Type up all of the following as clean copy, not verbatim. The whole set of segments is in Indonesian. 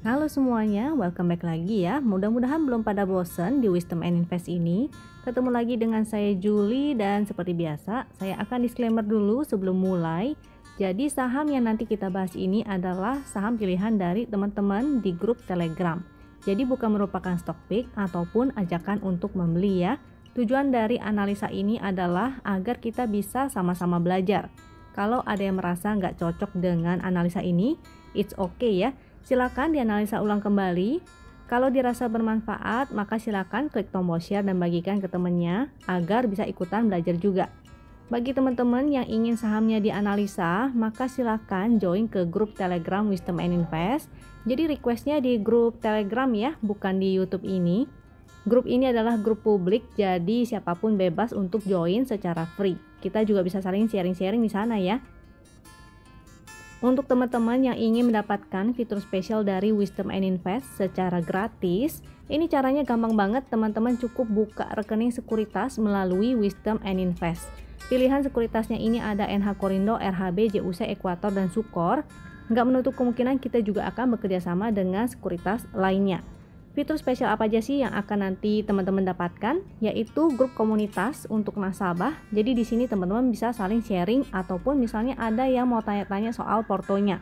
Halo semuanya, welcome back lagi ya. Mudah-mudahan belum pada bosen di Wisdom and Invest ini. Ketemu lagi dengan saya Julie dan seperti biasa, saya akan disclaimer dulu sebelum mulai. Jadi saham yang nanti kita bahas ini adalah saham pilihan dari teman-teman di grup Telegram. Jadi bukan merupakan stock pick ataupun ajakan untuk membeli ya. Tujuan dari analisa ini adalah agar kita bisa sama-sama belajar. Kalau ada yang merasa nggak cocok dengan analisa ini, it's okay ya. Silakan dianalisa ulang kembali. Kalau dirasa bermanfaat, maka silakan klik tombol share dan bagikan ke temannya agar bisa ikutan belajar juga. Bagi teman-teman yang ingin sahamnya dianalisa, maka silakan join ke grup Telegram Wisdom and Invest. Jadi requestnya di grup Telegram ya, bukan di YouTube ini. Grup ini adalah grup publik, jadi siapapun bebas untuk join secara free. Kita juga bisa saling sharing-sharing di sana ya. Untuk teman-teman yang ingin mendapatkan fitur spesial dari Wisdom and Invest secara gratis, ini caranya gampang banget. Teman-teman cukup buka rekening sekuritas melalui Wisdom and Invest. Pilihan sekuritasnya ini ada NH Korindo, RHB, JUC, Ekuator, dan Sukor. Nggak menutup kemungkinan kita juga akan bekerja sama dengan sekuritas lainnya. Fitur spesial apa aja sih yang akan nanti teman-teman dapatkan? Yaitu grup komunitas untuk nasabah. Jadi di sini teman-teman bisa saling sharing ataupun misalnya ada yang mau tanya-tanya soal portonya.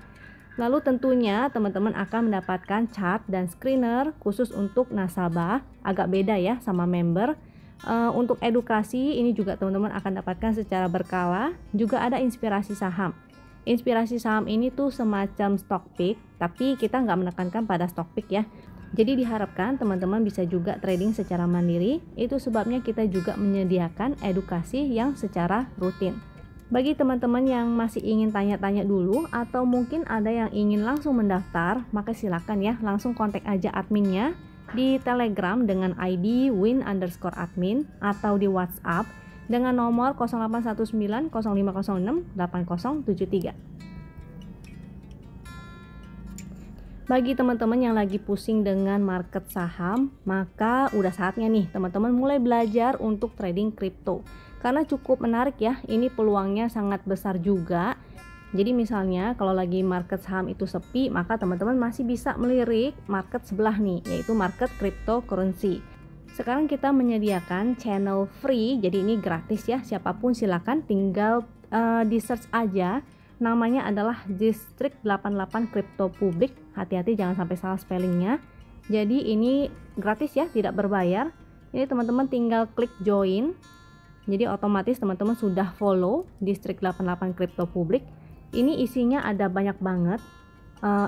Lalu tentunya teman-teman akan mendapatkan chart dan screener khusus untuk nasabah, agak beda ya sama member. Untuk edukasi ini juga teman-teman akan dapatkan secara berkala. Juga ada inspirasi saham. Inspirasi saham ini tuh semacam stock pick, tapi kita nggak menekankan pada stock pick ya. Jadi diharapkan teman-teman bisa juga trading secara mandiri. Itu sebabnya kita juga menyediakan edukasi yang secara rutin. Bagi teman-teman yang masih ingin tanya-tanya dulu atau mungkin ada yang ingin langsung mendaftar, maka silakan ya langsung kontak aja adminnya di Telegram dengan ID win_admin atau di WhatsApp dengan nomor 0819 0506 8073. Bagi teman-teman yang lagi pusing dengan market saham, maka udah saatnya nih teman-teman mulai belajar untuk trading kripto. Karena cukup menarik ya, ini peluangnya sangat besar juga. Jadi misalnya kalau lagi market saham itu sepi, maka teman-teman masih bisa melirik market sebelah nih, yaitu market cryptocurrency. Sekarang kita menyediakan channel free, jadi ini gratis ya, siapapun silakan tinggal di search aja. Namanya adalah District 88 Crypto Public. Hati-hati jangan sampai salah spellingnya. Jadi ini gratis ya, tidak berbayar. Ini teman-teman tinggal klik join. Jadi otomatis teman-teman sudah follow District 88 Crypto Public. Ini isinya ada banyak banget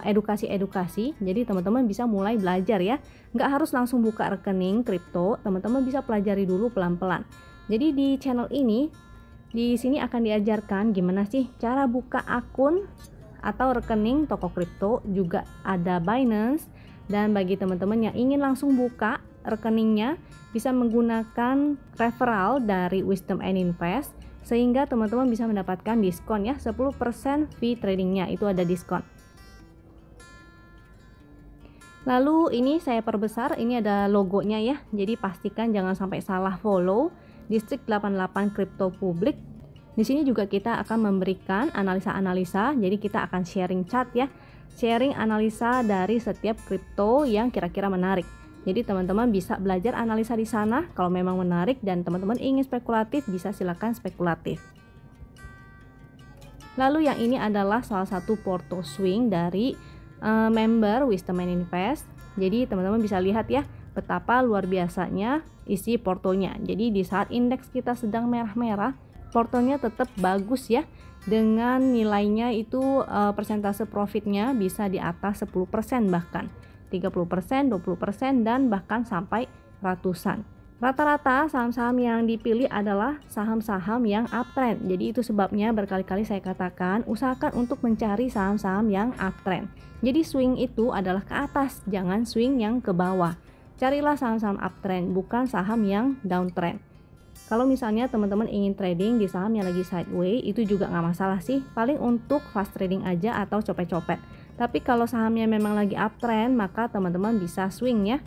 edukasi-edukasi. Jadi teman-teman bisa mulai belajar ya. Nggak harus langsung buka rekening kripto. Teman-teman bisa pelajari dulu pelan-pelan. Jadi di channel ini, di sini akan diajarkan gimana sih cara buka akun atau rekening toko kripto, juga ada Binance. Dan bagi teman-teman yang ingin langsung buka rekeningnya, bisa menggunakan referral dari Wisdom and Invest, sehingga teman-teman bisa mendapatkan diskon ya, 10% fee tradingnya itu ada diskon. Lalu ini saya perbesar, ini ada logonya ya, jadi pastikan jangan sampai salah follow District 88 Crypto Public. Di sini juga kita akan memberikan analisa-analisa, jadi kita akan sharing chart ya, sharing analisa dari setiap kripto yang kira-kira menarik. Jadi teman-teman bisa belajar analisa di sana kalau memang menarik, dan teman-teman ingin spekulatif bisa silakan spekulatif. Lalu yang ini adalah salah satu porto swing dari member Wisdom and Invest. Jadi teman-teman bisa lihat ya betapa luar biasanya isi portonya. Jadi di saat indeks kita sedang merah-merah, portonya tetap bagus ya, dengan nilainya itu persentase profitnya bisa di atas 10%, bahkan 30%, 20%, dan bahkan sampai ratusan. Rata-rata saham-saham yang dipilih adalah saham-saham yang uptrend. Jadi itu sebabnya berkali-kali saya katakan usahakan untuk mencari saham-saham yang uptrend. Jadi swing itu adalah ke atas, jangan swing yang ke bawah. Carilah saham-saham uptrend, bukan saham yang downtrend. Kalau misalnya teman-teman ingin trading di saham yang lagi sideways, itu juga nggak masalah sih, paling untuk fast trading aja atau copet-copet. Tapi kalau sahamnya memang lagi uptrend, maka teman-teman bisa swing ya.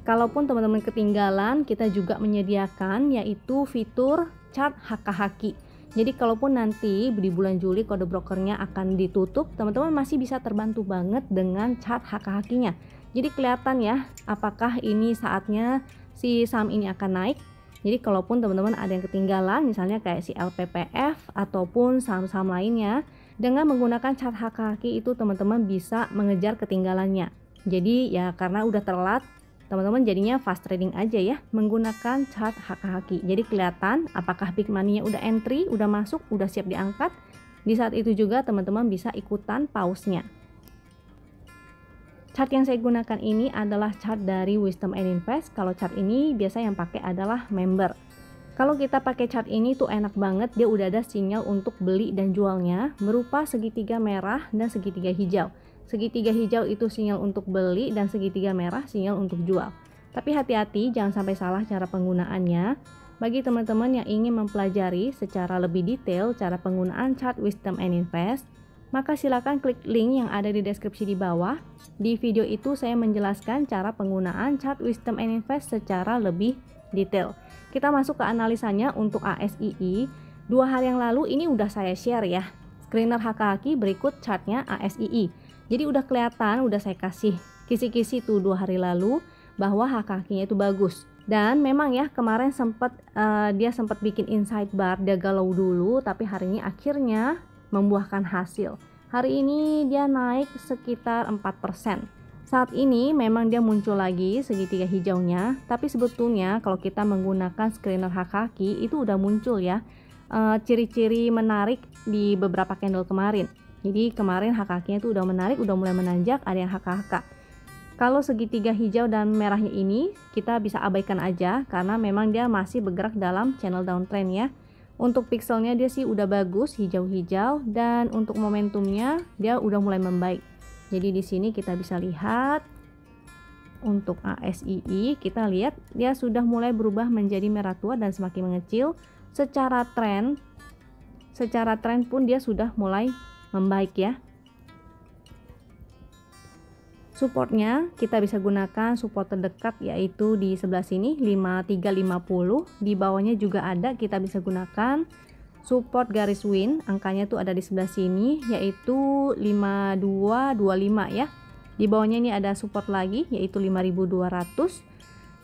Kalaupun teman-teman ketinggalan, kita juga menyediakan yaitu fitur chart haka-haki. Jadi kalaupun nanti di bulan Juli kode brokernya akan ditutup, teman-teman masih bisa terbantu banget dengan chart haka-hakinya. Jadi kelihatan ya apakah ini saatnya si saham ini akan naik. Jadi kalaupun teman-teman ada yang ketinggalan, misalnya kayak si LPPF ataupun saham-saham lainnya, dengan menggunakan chart kaki itu teman-teman bisa mengejar ketinggalannya. Jadi ya karena udah telat, teman-teman jadinya fast trading aja ya menggunakan chart kaki. Jadi kelihatan apakah big money-nya udah entry, udah masuk, udah siap diangkat. Di saat itu juga teman-teman bisa ikutan pause-nya. Chart yang saya gunakan ini adalah chart dari Wisdom and Invest. Kalau chart ini biasa yang pakai adalah member. Kalau kita pakai chart ini tuh enak banget, dia udah ada sinyal untuk beli dan jualnya berupa segitiga merah dan segitiga hijau. Segitiga hijau itu sinyal untuk beli dan segitiga merah sinyal untuk jual. Tapi hati-hati jangan sampai salah cara penggunaannya. Bagi teman-teman yang ingin mempelajari secara lebih detail cara penggunaan chart Wisdom and Invest, maka silakan klik link yang ada di deskripsi di bawah. Di video itu saya menjelaskan cara penggunaan chart Wisdom and Invest secara lebih detail. Kita masuk ke analisanya untuk ASII. 2 hari yang lalu ini udah saya share ya. Screener HKHQ berikut chartnya ASII. Jadi udah kelihatan, udah saya kasih kisi-kisi tuh 2 hari lalu bahwa HKHQ-nya itu bagus. Dan memang ya kemarin dia sempat bikin inside bar, dia galau dulu, tapi hari ini akhirnya membuahkan hasil. Hari ini dia naik sekitar 4%. Saat ini memang dia muncul lagi segitiga hijaunya, tapi sebetulnya kalau kita menggunakan screener HKHQ itu udah muncul ya ciri-ciri menarik di beberapa candle kemarin. Jadi kemarin HKHQ-nya itu udah menarik, udah mulai menanjak, ada yang HKHK. Kalau segitiga hijau dan merahnya ini kita bisa abaikan aja karena memang dia masih bergerak dalam channel downtrend ya. Untuk pixelnya dia sih udah bagus, hijau-hijau, dan untuk momentumnya dia udah mulai membaik. Jadi di sini kita bisa lihat untuk ASII, kita lihat dia sudah mulai berubah menjadi merah tua dan semakin mengecil. Secara tren pun dia sudah mulai membaik ya. Supportnya kita bisa gunakan support terdekat yaitu di sebelah sini 5350, di bawahnya juga ada, kita bisa gunakan support garis win, angkanya tuh ada di sebelah sini yaitu 5225 ya. Di bawahnya ini ada support lagi yaitu 5200.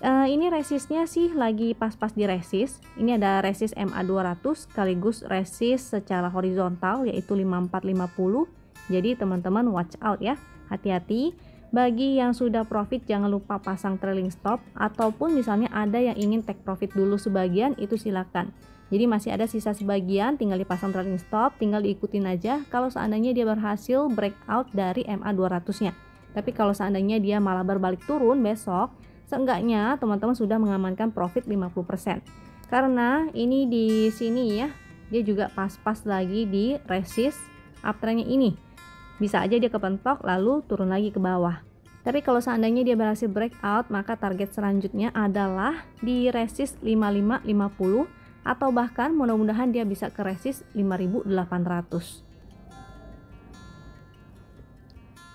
Ini resistnya sih lagi pas-pas di resist. Ini ada resist MA200 sekaligus resist secara horizontal yaitu 5450. Jadi teman-teman watch out ya, hati-hati. Bagi yang sudah profit jangan lupa pasang trailing stop, ataupun misalnya ada yang ingin take profit dulu sebagian, itu silakan. Jadi masih ada sisa sebagian, tinggal dipasang trailing stop, tinggal diikutin aja kalau seandainya dia berhasil breakout dari MA200 nya. Tapi kalau seandainya dia malah berbalik turun besok, seenggaknya teman-teman sudah mengamankan profit 50%. Karena ini di sini ya, dia juga pas-pas lagi di resist uptrendnya ini. Bisa aja dia kepentok lalu turun lagi ke bawah. Tapi kalau seandainya dia berhasil breakout, maka target selanjutnya adalah di resist 5550 atau bahkan mudah-mudahan dia bisa ke resist 5800.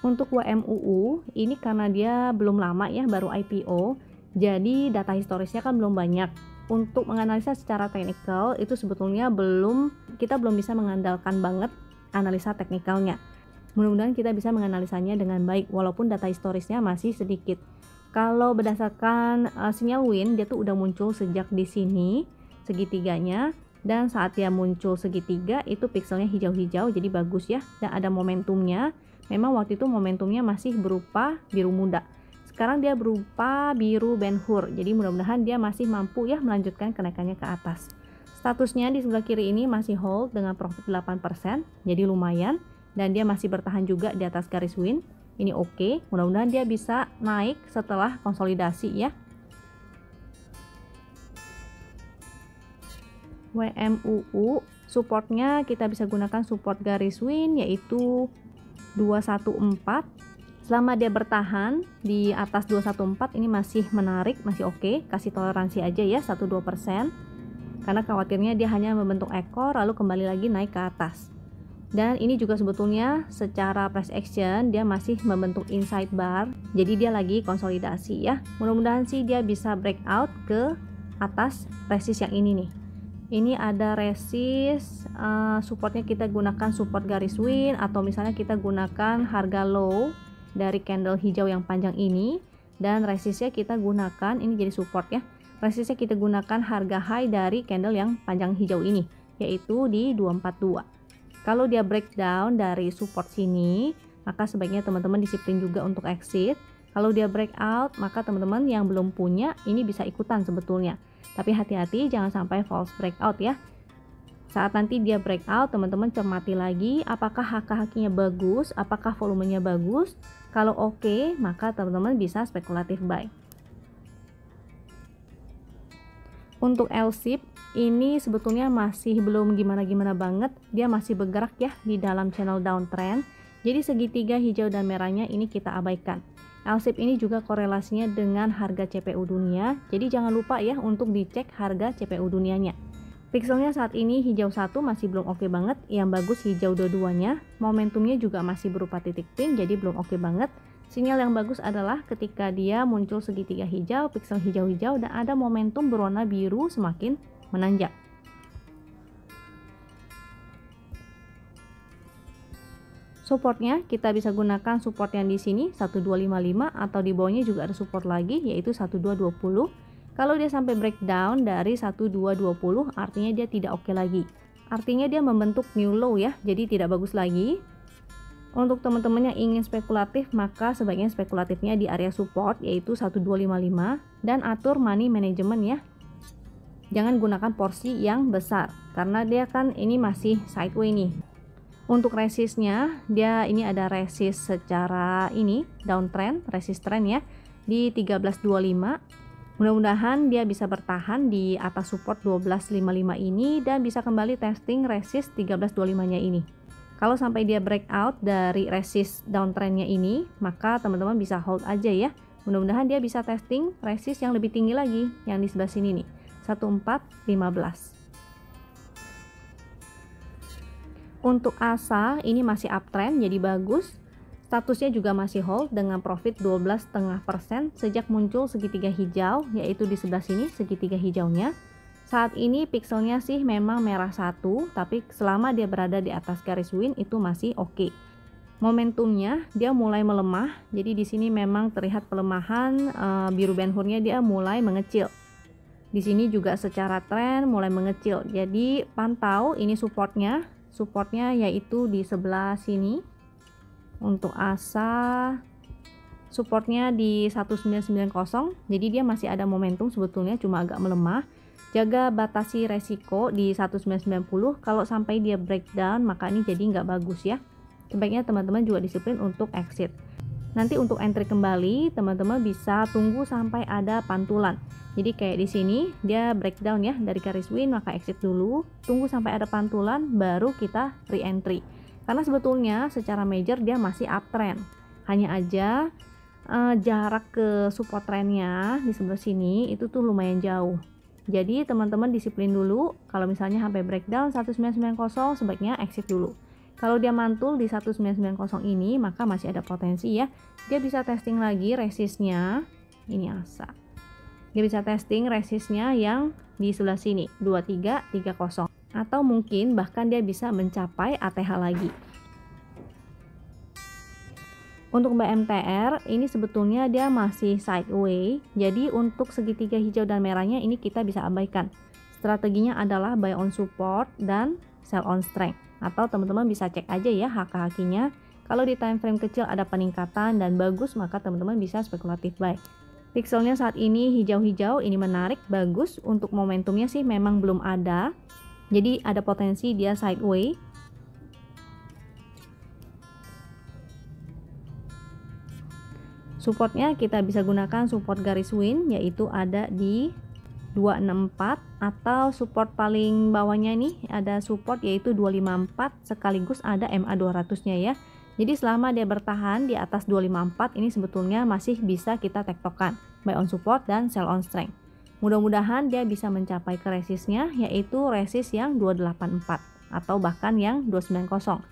Untuk WMUU ini karena dia belum lama ya, baru IPO, jadi data historisnya kan belum banyak. Untuk menganalisa secara teknikal itu sebetulnya kita belum bisa mengandalkan banget analisa teknikalnya. Mudah-mudahan kita bisa menganalisanya dengan baik walaupun data historisnya masih sedikit. Kalau berdasarkan sinyal win, dia tuh udah muncul sejak di sini segitiganya, dan saat dia muncul segitiga itu pixelnya hijau-hijau, jadi bagus ya, dan ada momentumnya. Memang waktu itu momentumnya masih berupa biru muda. Sekarang dia berupa biru Ben Hur. Jadi mudah-mudahan dia masih mampu ya melanjutkan kenaikannya ke atas. Statusnya di sebelah kiri ini masih hold dengan profit 8%, jadi lumayan. Dan dia masih bertahan juga di atas garis win. Ini oke, mudah-mudahan dia bisa naik setelah konsolidasi ya. WMUU supportnya kita bisa gunakan support garis win yaitu 214. Selama dia bertahan di atas 214 ini masih menarik, masih oke. Kasih toleransi aja ya 1-2%, karena khawatirnya dia hanya membentuk ekor lalu kembali lagi naik ke atas. Dan ini juga sebetulnya secara price action dia masih membentuk inside bar, jadi dia lagi konsolidasi ya. Mudah-mudahan sih dia bisa breakout ke atas resist yang ini nih. Ini ada resist, supportnya kita gunakan support garis win, atau misalnya kita gunakan harga low dari candle hijau yang panjang ini, dan resistnya kita gunakan, ini jadi support ya, resistnya kita gunakan harga high dari candle yang panjang hijau ini, yaitu di 242. Kalau dia breakdown dari support sini, maka sebaiknya teman-teman disiplin juga untuk exit. Kalau dia breakout, maka teman-teman yang belum punya ini bisa ikutan sebetulnya. Tapi hati-hati jangan sampai false breakout ya. Saat nanti dia breakout, teman-teman cermati lagi apakah HK-nya bagus, apakah volumenya bagus. Kalau oke, maka teman-teman bisa spekulatif buy. Untuk L-ship ini sebetulnya masih belum gimana-gimana banget, dia masih bergerak ya di dalam channel downtrend. Jadi segitiga hijau dan merahnya ini kita abaikan. L-ship ini juga korelasinya dengan harga CPU dunia, jadi jangan lupa ya untuk dicek harga CPU dunianya. Pixelnya saat ini hijau 1 masih belum oke banget, yang bagus hijau dua-duanya. Momentumnya juga masih berupa titik pink, jadi belum oke banget. Sinyal yang bagus adalah ketika dia muncul segitiga hijau, pixel hijau-hijau, dan ada momentum berwarna biru semakin menanjak. Supportnya kita bisa gunakan support yang di sini 1255, atau di bawahnya juga ada support lagi yaitu 1220. Kalau dia sampai breakdown dari 1220 artinya dia tidak oke lagi. Artinya dia membentuk new low ya, jadi tidak bagus lagi. Untuk teman-teman yang ingin spekulatif, maka sebaiknya spekulatifnya di area support yaitu 1255 dan atur money management ya. Jangan gunakan porsi yang besar karena dia kan ini masih sideways nih. Untuk resistnya, dia ini ada resist secara ini downtrend, resist trend ya di 1325. Mudah-mudahan dia bisa bertahan di atas support 1255 ini dan bisa kembali testing resist 1325-nya ini. Kalau sampai dia breakout dari resist downtrendnya ini, maka teman-teman bisa hold aja ya. Mudah-mudahan dia bisa testing resist yang lebih tinggi lagi, yang di sebelah sini nih, 1415. Untuk ASA ini masih uptrend, jadi bagus. Statusnya juga masih hold dengan profit 12,5% sejak muncul segitiga hijau, yaitu di sebelah sini segitiga hijaunya. Saat ini pixelnya sih memang merah satu, tapi selama dia berada di atas garis win itu masih oke. Momentumnya dia mulai melemah, jadi di sini memang terlihat pelemahan, biru Ben-Hurnya dia mulai mengecil. Di sini juga secara tren mulai mengecil, jadi pantau ini supportnya yaitu di sebelah sini. Untuk ASA supportnya di 1990, jadi dia masih ada momentum sebetulnya, cuma agak melemah. Jaga batasi resiko di 1990, kalau sampai dia breakdown maka ini jadi nggak bagus ya. Sebaiknya teman-teman juga disiplin untuk exit. Nanti untuk entry kembali teman-teman bisa tunggu sampai ada pantulan. Jadi kayak di sini dia breakdown ya dari garis win, maka exit dulu, tunggu sampai ada pantulan baru kita re-entry. Karena sebetulnya secara major dia masih uptrend. Hanya aja jarak ke support trendnya di sebelah sini itu tuh lumayan jauh. Jadi teman-teman disiplin dulu, kalau misalnya sampai breakdown 1990 sebaiknya exit dulu. Kalau dia mantul di 1990 ini maka masih ada potensi ya. Dia bisa testing lagi resistnya, ini ASA. Dia bisa testing resistnya yang di sebelah sini 2330, atau mungkin bahkan dia bisa mencapai ATH lagi. Untuk MTR ini sebetulnya dia masih sideways, jadi untuk segitiga hijau dan merahnya ini kita bisa abaikan. Strateginya adalah buy on support dan sell on strength, atau teman-teman bisa cek aja ya HK-nya. Kalau di time frame kecil ada peningkatan dan bagus, maka teman-teman bisa spekulatif buy. Pixelnya saat ini hijau-hijau, ini menarik, bagus. Untuk momentumnya sih memang belum ada, jadi ada potensi dia sideways. Supportnya kita bisa gunakan support garis win, yaitu ada di 264, atau support paling bawahnya ini ada support yaitu 254, sekaligus ada MA 200 nya ya. Jadi selama dia bertahan di atas 254 ini sebetulnya masih bisa kita tektokan buy on support dan sell on strength. Mudah-mudahan dia bisa mencapai ke resistnya, yaitu resist yang 284 atau bahkan yang 290.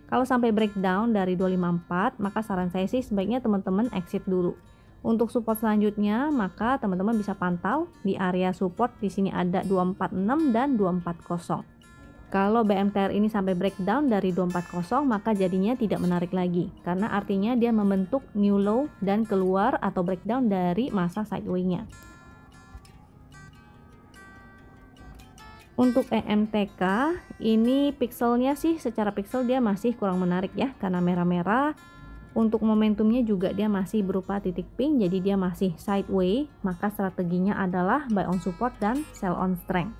Kalau sampai breakdown dari 254, maka saran saya sih sebaiknya teman-teman exit dulu. Untuk support selanjutnya, maka teman-teman bisa pantau di area support, di sini ada 246 dan 240. Kalau BMTR ini sampai breakdown dari 240 maka jadinya tidak menarik lagi, karena artinya dia membentuk new low dan keluar atau breakdown dari masa sideway-nya. Untuk EMTK ini pixelnya sih secara pixel dia masih kurang menarik ya, karena merah-merah. Untuk momentumnya juga dia masih berupa titik pink, jadi dia masih sideway, maka strateginya adalah buy on support dan sell on strength.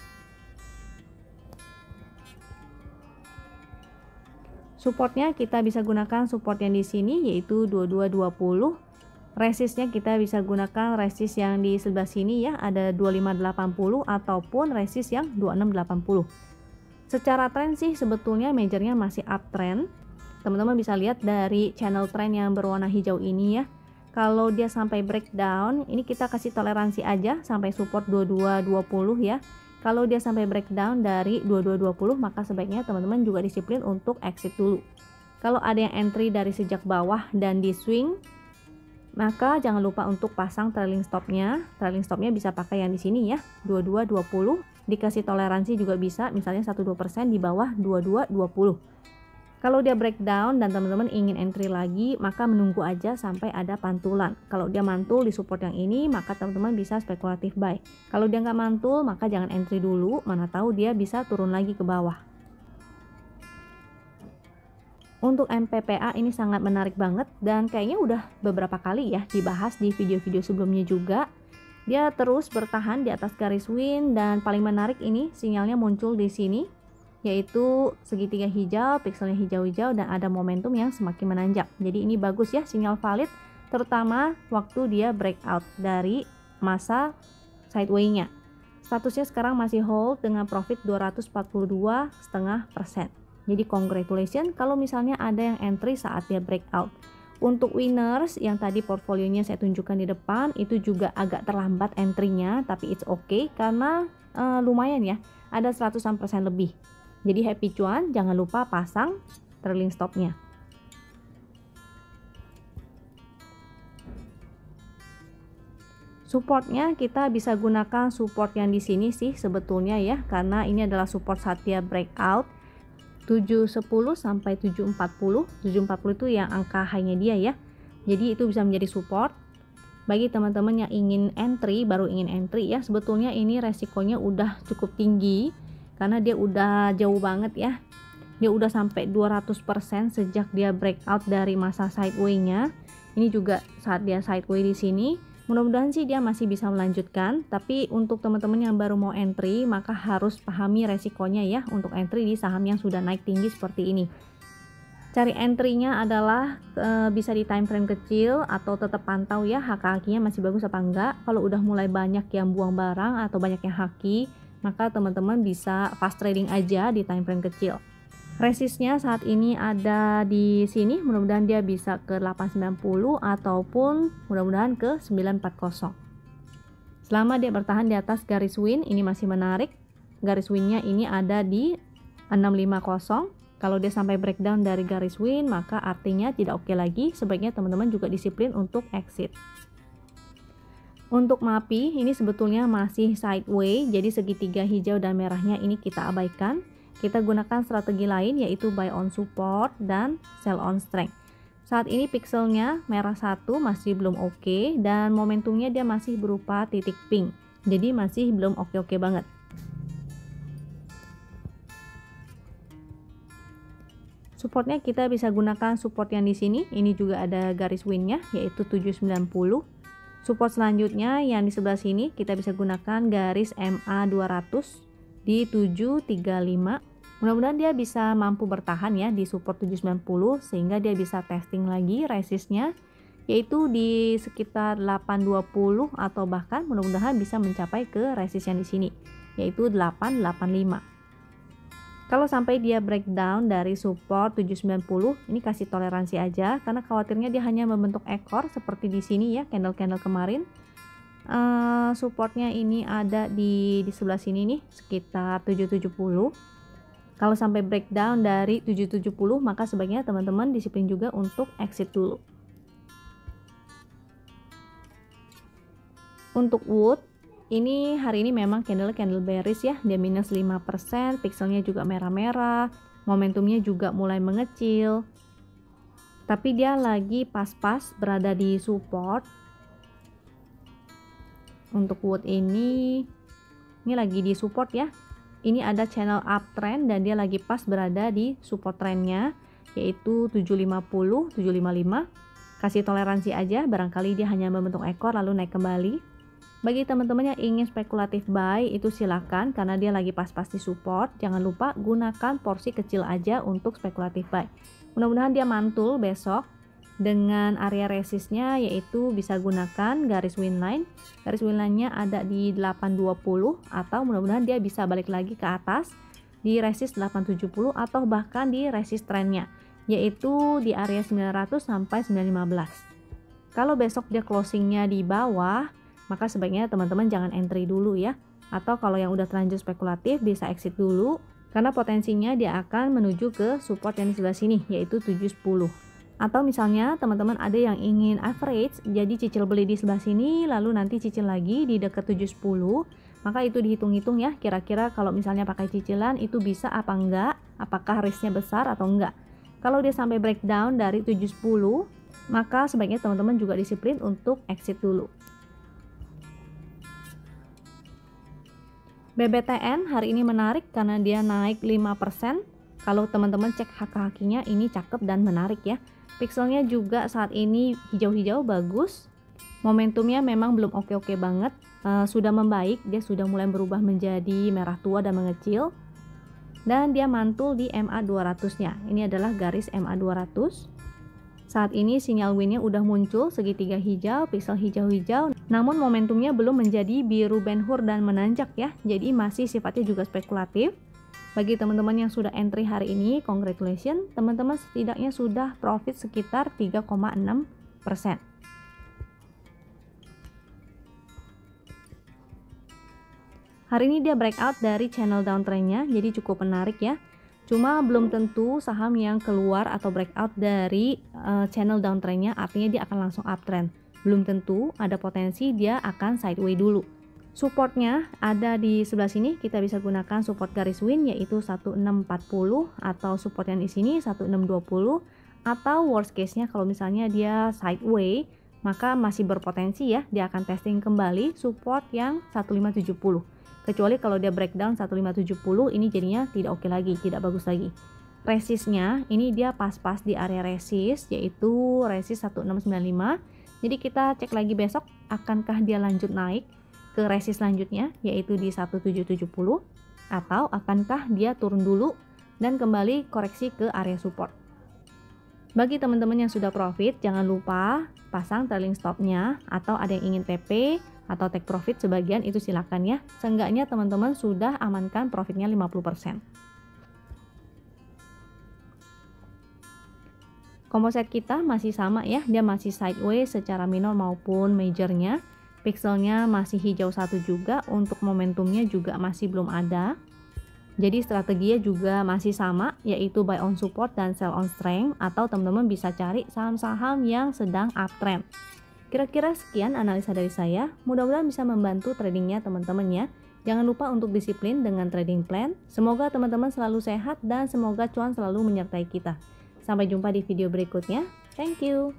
Supportnya kita bisa gunakan support yang di sini yaitu 2220. Resistnya kita bisa gunakan resist yang di sebelah sini ya, ada 2580 ataupun resist yang 2680. Secara tren sih sebetulnya majornya masih uptrend. Teman-teman bisa lihat dari channel trend yang berwarna hijau ini ya. Kalau dia sampai breakdown, ini kita kasih toleransi aja sampai support 2220 ya. Kalau dia sampai breakdown dari 2220 maka sebaiknya teman-teman juga disiplin untuk exit dulu. Kalau ada yang entry dari sejak bawah dan di swing, maka jangan lupa untuk pasang trailing stopnya. Trailing stopnya bisa pakai yang di sini ya, 2220. Dikasih toleransi juga bisa, misalnya 1-2% di bawah 2220. Kalau dia breakdown dan teman-teman ingin entry lagi, maka menunggu aja sampai ada pantulan. Kalau dia mantul di support yang ini, maka teman-teman bisa spekulatif buy. Kalau dia nggak mantul, maka jangan entry dulu, mana tahu dia bisa turun lagi ke bawah. Untuk MPPA ini sangat menarik banget dan kayaknya udah beberapa kali ya dibahas di video-video sebelumnya juga. Dia terus bertahan di atas garis win dan paling menarik ini sinyalnya muncul di sini, yaitu segitiga hijau, pixelnya hijau-hijau dan ada momentum yang semakin menanjak. Jadi ini bagus ya, sinyal valid terutama waktu dia breakout dari masa sideway-nya. Statusnya sekarang masih hold dengan profit 242,5%. Jadi congratulations kalau misalnya ada yang entry saat dia breakout. Untuk winners yang tadi portfolionya saya tunjukkan di depan itu juga agak terlambat entry-nya, tapi it's okay karena lumayan ya, ada 100% lebih. Jadi happy cuan, jangan lupa pasang trailing stopnya. Supportnya kita bisa gunakan support yang di sini sih sebetulnya ya, karena ini adalah support saat dia breakout 710 sampai 740. 740 itu yang angka high-nya dia ya. Jadi itu bisa menjadi support. Bagi teman-teman yang ingin entry, baru ingin entry ya, sebetulnya ini resikonya udah cukup tinggi karena dia udah jauh banget ya. Dia udah sampai 200% sejak dia breakout dari masa sideway-nya. Ini juga saat dia sideway di sini. Mudah-mudahan sih dia masih bisa melanjutkan, tapi untuk teman-teman yang baru mau entry maka harus pahami resikonya ya untuk entry di saham yang sudah naik tinggi seperti ini. Cari entry-nya adalah bisa di time frame kecil atau tetap pantau ya haki-hakinya masih bagus apa enggak. Kalau udah mulai banyak yang buang barang atau banyak yang haki, maka teman-teman bisa fast trading aja di time frame kecil. Resistnya saat ini ada di sini, mudah-mudahan dia bisa ke 890 ataupun mudah-mudahan ke 940. Selama dia bertahan di atas garis win, ini masih menarik. Garis winnya ini ada di 650. Kalau dia sampai breakdown dari garis win, maka artinya tidak oke lagi. Sebaiknya teman-teman juga disiplin untuk exit. Untuk MAPI ini sebetulnya masih sideway, jadi segitiga hijau dan merahnya ini kita abaikan. Kita gunakan strategi lain yaitu buy on support dan sell on strength. Saat ini pixelnya merah 1 masih belum oke dan momentumnya dia masih berupa titik pink. Jadi masih belum oke-oke banget. Supportnya kita bisa gunakan support yang di sini. Ini juga ada garis winnya yaitu 790. Support selanjutnya yang di sebelah sini kita bisa gunakan garis MA 200 di 735. Mudah-mudahan dia bisa mampu bertahan ya di support 790 sehingga dia bisa testing lagi resistnya yaitu di sekitar 820 atau bahkan mudah-mudahan bisa mencapai ke resist yang di sini yaitu 885. Kalau sampai dia breakdown dari support 790, ini kasih toleransi aja karena khawatirnya dia hanya membentuk ekor seperti di sini ya, candle-candle kemarin. Supportnya ini ada di sebelah sini nih sekitar 770. Kalau sampai breakdown dari 770 maka sebaiknya teman-teman disiplin juga untuk exit dulu. Untuk wood Ini hari ini memang candle bearish ya, dia minus 5%, pixelnya juga merah-merah, momentumnya juga mulai mengecil. Tapi dia lagi pas-pas berada di support. Untuk wood ini lagi di support ya. Ini ada channel uptrend dan dia lagi pas berada di support trendnya, yaitu 750, 755. Kasih toleransi aja, barangkali dia hanya membentuk ekor lalu naik kembali. Bagi teman-teman yang ingin spekulatif buy itu silakan, karena dia lagi pas-pas di support. Jangan lupa gunakan porsi kecil aja untuk spekulatif buy. Mudah-mudahan dia mantul besok dengan area resistnya, yaitu bisa gunakan garis winline. Garis winline-nya ada di 820, atau mudah-mudahan dia bisa balik lagi ke atas di resist 870 atau bahkan di resist trennya, yaitu di area 900 sampai 915. Kalau besok dia closingnya di bawah, maka sebaiknya teman-teman jangan entry dulu ya. Atau kalau yang udah terlanjur spekulatif bisa exit dulu, karena potensinya dia akan menuju ke support yang di sebelah sini, yaitu 710. Atau misalnya teman-teman ada yang ingin average, jadi cicil beli di sebelah sini lalu nanti cicil lagi di dekat 710, maka itu dihitung-hitung ya, kira-kira kalau misalnya pakai cicilan itu bisa apa enggak, apakah risknya besar atau enggak. Kalau dia sampai breakdown dari 710, maka sebaiknya teman-teman juga disiplin untuk exit dulu. BBTN hari ini menarik karena dia naik 5%. Kalau teman-teman cek haki-hakinya ini cakep dan menarik ya. Pixelnya juga saat ini hijau-hijau bagus. Momentumnya memang belum oke-oke banget. Sudah membaik, dia sudah mulai berubah menjadi merah tua dan mengecil. Dan dia mantul di MA 200-nya. Ini adalah garis MA 200. Saat ini sinyal win-nya udah muncul, segitiga hijau, pixel hijau-hijau. Namun momentumnya belum menjadi biru Ben-Hur dan menanjak ya. Jadi masih sifatnya juga spekulatif. Bagi teman-teman yang sudah entry hari ini, congratulations. Teman-teman setidaknya sudah profit sekitar 3,6%. Hari ini dia breakout dari channel downtrendnya, jadi cukup menarik ya. Cuma belum tentu saham yang keluar atau breakout dari channel downtrendnya artinya dia akan langsung uptrend. Belum tentu, ada potensi dia akan sideways dulu. Supportnya ada di sebelah sini, kita bisa gunakan support garis win yaitu 1640, atau support yang di sini 1620, atau worst case-nya kalau misalnya dia sideways maka masih berpotensi ya, dia akan testing kembali support yang 1570. Kecuali kalau dia breakdown 1570, ini jadinya tidak oke lagi, tidak bagus lagi. Resistnya ini dia pas-pas di area resist, yaitu resist 1695. Jadi kita cek lagi besok, akankah dia lanjut naik ke resist selanjutnya, yaitu di 1770, atau akankah dia turun dulu dan kembali koreksi ke area support. Bagi teman-teman yang sudah profit, jangan lupa pasang trailing stopnya, atau ada yang ingin TP atau take profit sebagian itu silakan ya. Seenggaknya teman-teman sudah amankan profitnya 50%. Composite kita masih sama ya, dia masih sideways secara minor maupun majornya. Pixelnya masih hijau satu juga, untuk momentumnya juga masih belum ada. Jadi strateginya juga masih sama, yaitu buy on support dan sell on strength, atau teman-teman bisa cari saham-saham yang sedang uptrend. Kira-kira sekian analisa dari saya, mudah-mudahan bisa membantu tradingnya teman-teman ya. Jangan lupa untuk disiplin dengan trading plan. Semoga teman-teman selalu sehat dan semoga cuan selalu menyertai kita. Sampai jumpa di video berikutnya. Thank you.